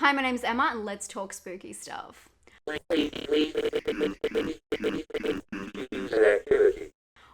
Hi, my name's Emma and let's talk spooky stuff.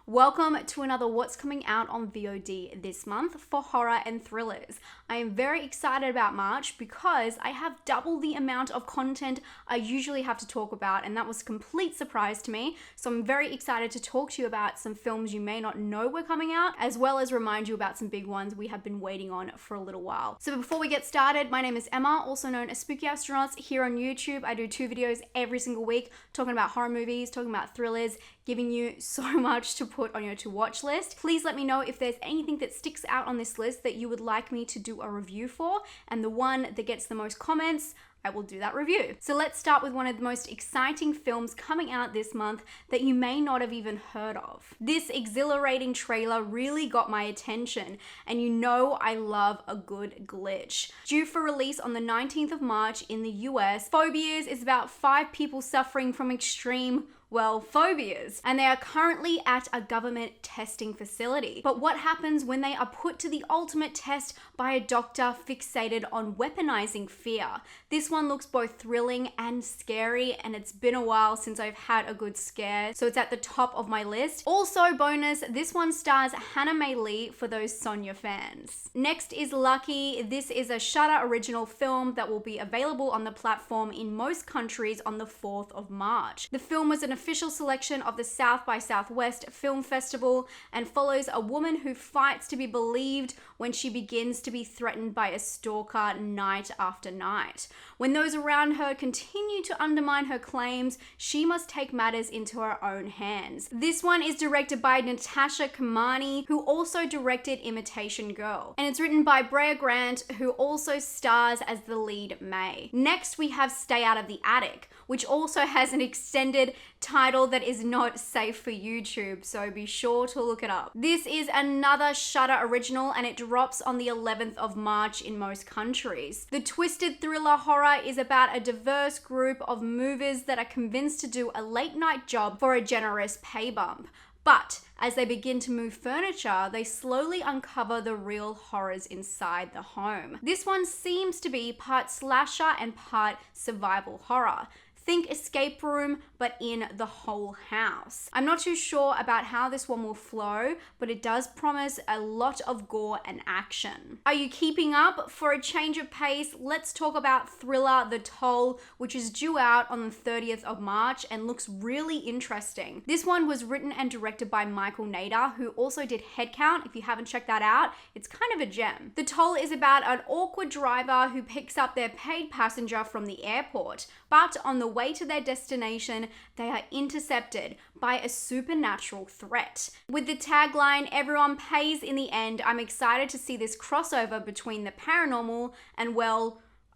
Welcome to another What's Coming Out on VOD this month for horror and thrillers. I am very excited about March because I have double the amount of content I usually have to talk about, and that was a complete surprise to me. So I'm very excited to talk to you about some films you may not know were coming out, as well as remind you about some big ones we have been waiting on for a little while. So before we get started, my name is Emma, also known as Spookyastronauts here on YouTube. I do 2 videos every single week talking about horror movies, talking about thrillers, giving you so much to put on your to-watch list. Please let me know if there's anything that sticks out on this list that you would like me to do a review for, and the one that gets the most comments, I will do that review. So let's start with one of the most exciting films coming out this month that you may not have even heard of. This exhilarating trailer really got my attention, and you know I love a good glitch. Due for release on the 19th of March in the US, Phobias is about 5 people suffering from extreme phobias, and they are currently at a government testing facility. But what happens when they are put to the ultimate test by a doctor fixated on weaponizing fear? This one looks both thrilling and scary, and it's been a while since I've had a good scare, so it's at the top of my list. Also bonus, this one stars Hannah May Lee for those Sonya fans. Next is Lucky. This is a Shudder original film that will be available on the platform in most countries on the 4th of March. The film was an official selection of the South by Southwest Film Festival and follows a woman who fights to be believed when she begins to be threatened by a stalker night after night. When those around her continue to undermine her claims, she must take matters into her own hands. This one is directed by Natasha Kamani, who also directed Imitation Girl, and it's written by Brea Grant, who also stars as the lead May. Next, we have Stay Out of the Attic, which also has an extended title that is not safe for YouTube, so be sure to look it up. This is another Shudder original, and it drops on the 11th of March in most countries. The twisted thriller horror is about a diverse group of movers that are convinced to do a late night job for a generous pay bump. But as they begin to move furniture, they slowly uncover the real horrors inside the home. This one seems to be part slasher and part survival horror. Think escape room, but in the whole house. I'm not too sure about how this one will flow, but it does promise a lot of gore and action. Are you keeping up? For a change of pace, let's talk about thriller The Toll, which is due out on the 30th of March and looks really interesting. This one was written and directed by Michael Nader, who also did Headcount. If you haven't checked that out, it's kind of a gem. The Toll is about an awkward driver who picks up their paid passenger from the airport, but on the way to their destination, they are intercepted by a supernatural threat. With the tagline, "Everyone pays in the end," I'm excited to see this crossover between the paranormal and,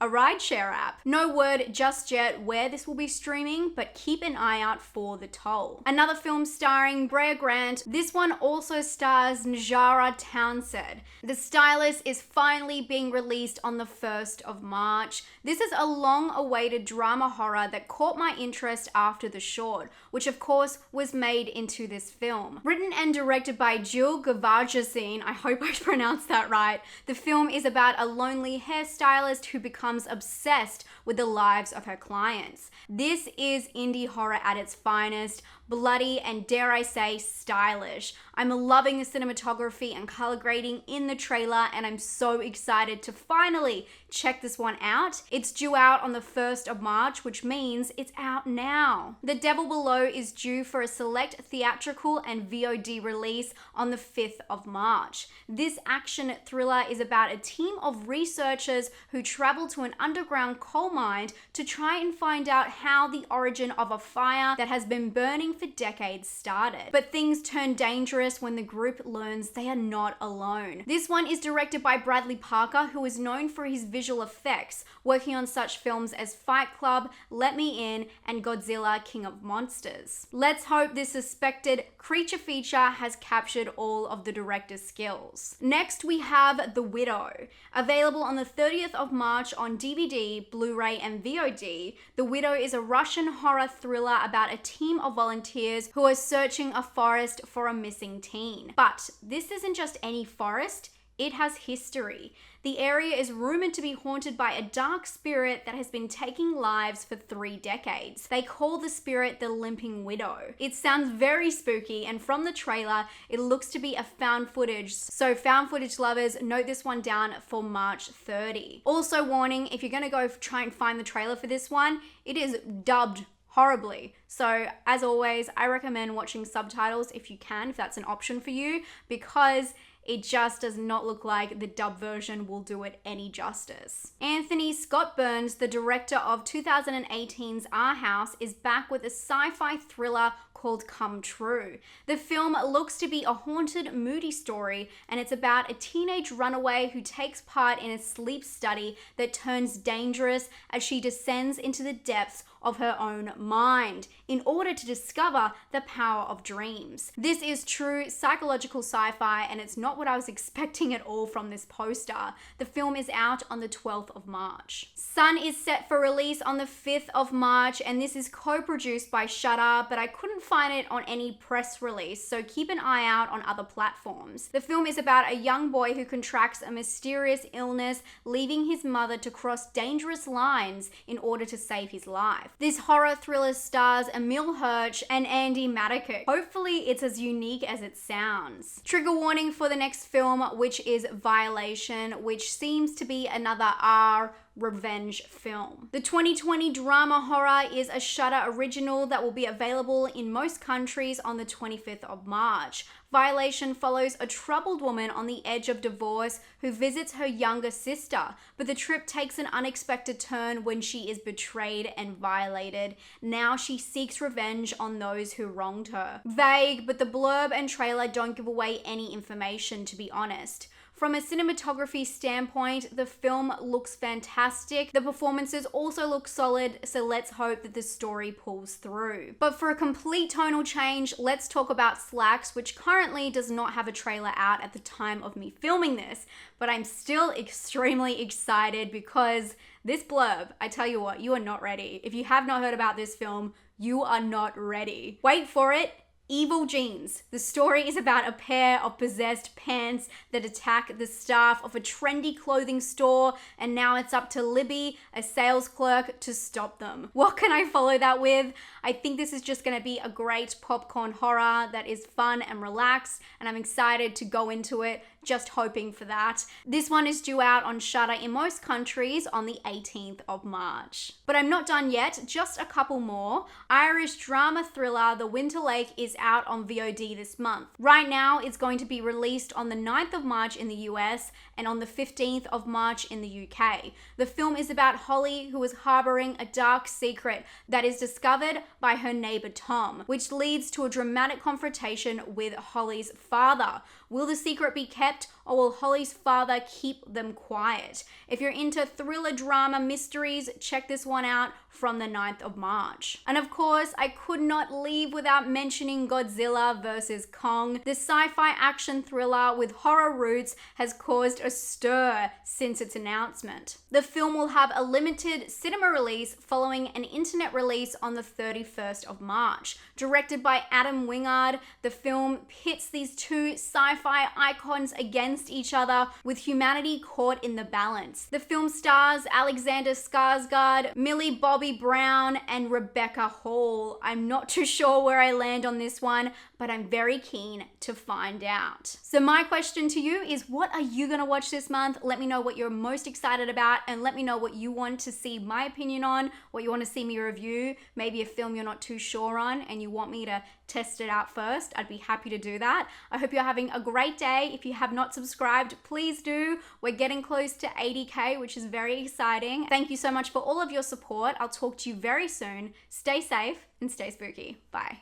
a rideshare app. No word just yet where this will be streaming, but keep an eye out for The Toll. Another film starring Brea Grant. This one also stars Njara Townsend. The Stylist is finally being released on the 1st of March. This is a long-awaited drama horror that caught my interest after The Short, which of course was made into this film. Written and directed by Jill Gavajasin, I hope I pronounced that right. The film is about a lonely hairstylist who becomes obsessed with the lives of her clients. This is indie horror at its finest, bloody and, dare I say, stylish. I'm loving the cinematography and color grading in the trailer, and I'm so excited to finally check this one out. It's due out on the 1st of March, which means it's out now. The Devil Below is due for a select theatrical and VOD release on the 5th of March. This action thriller is about a team of researchers who travel to an underground coal mine to try and find out how the origin of a fire that has been burning for decades started. But things turn dangerous when the group learns they are not alone. This one is directed by Bradley Parker, who is known for his visual effects, working on such films as Fight Club, Let Me In, and Godzilla, King of Monsters. Let's hope this suspected creature feature has captured all of the director's skills. Next, we have The Widow. Available on the 30th of March on DVD, Blu-ray, and VOD, The Widow is a Russian horror thriller about a team of volunteers who are searching a forest for a missing teen. But this isn't just any forest, it has history. The area is rumored to be haunted by a dark spirit that has been taking lives for 3 decades. They call the spirit the Limping Widow. It sounds very spooky, and from the trailer, it looks to be a found footage. So found footage lovers, note this one down for March 30. Also warning, if you're gonna go try and find the trailer for this one, it is dubbed horribly. So as always, I recommend watching subtitles if you can, if that's an option for you, because it just does not look like the dub version will do it any justice. Anthony Scott Burns, the director of 2018's Our House, is back with a sci-fi thriller called Come True. The film looks to be a haunted, moody story, and it's about a teenage runaway who takes part in a sleep study that turns dangerous as she descends into the depths of her own mind in order to discover the power of dreams. This is true psychological sci-fi, and it's not what I was expecting at all from this poster. The film is out on the 12th of March. Sun is set for release on the 5th of March, and this is co-produced by Shudder, but I couldn't find it on any press release, so keep an eye out on other platforms. The film is about a young boy who contracts a mysterious illness, leaving his mother to cross dangerous lines in order to save his life. This horror thriller stars Emil Hirsch and Andy Madakuk. Hopefully it's as unique as it sounds. Trigger warning for the next film, which is Violation, which seems to be another R revenge film. The 2020 drama horror is a Shudder original that will be available in most countries on the 25th of March. Violation follows a troubled woman on the edge of divorce who visits her younger sister, but the trip takes an unexpected turn when she is betrayed and violated. Now she seeks revenge on those who wronged her. Vague, but the blurb and trailer don't give away any information, to be honest. From a cinematography standpoint, the film looks fantastic. The performances also look solid, so let's hope that the story pulls through. But for a complete tonal change, let's talk about Slacks, which currently does not have a trailer out at the time of me filming this, but I'm still extremely excited because this blurb, I tell you what, you are not ready. If you have not heard about this film, you are not ready. Wait for it. Evil Jeans. The story is about a pair of possessed pants that attack the staff of a trendy clothing store, and now it's up to Libby, a sales clerk, to stop them. What can I follow that with? I think this is just going to be a great popcorn horror that is fun and relaxed, and I'm excited to go into it, just hoping for that. This one is due out on Shudder in most countries on the 18th of March. But I'm not done yet, just a couple more. Irish drama thriller The Winter Lake is out on VOD this month. Right now, it's going to be released on the 9th of March in the US and on the 15th of March in the UK. The film is about Holly, who is harboring a dark secret that is discovered by her neighbor Tom, which leads to a dramatic confrontation with Holly's father. Will the secret be kept, or will Holly's father keep them quiet? If you're into thriller drama mysteries, check this one out from the 9th of March. And of course, I could not leave without mentioning Godzilla vs. Kong. The sci-fi action thriller with horror roots has caused a stir since its announcement. The film will have a limited cinema release following an internet release on the 31st of March. Directed by Adam Wingard, the film pits these two sci-fi icons against each other with humanity caught in the balance. The film stars Alexander Skarsgård, Millie Bobby Brown, and Rebecca Hall. I'm not too sure where I land on this one, but I'm very keen to find out. So my question to you is, what are you gonna watch this month? Let me know what you're most excited about, and let me know what you want to see my opinion on, what you want to see me review, maybe a film you're not too sure on and you want me to test it out first. I'd be happy to do that. I hope you're having a great day. If you have not subscribed, please do. We're getting close to 80K, which is very exciting. Thank you so much for all of your support. I'll talk to you very soon. Stay safe and stay spooky. Bye.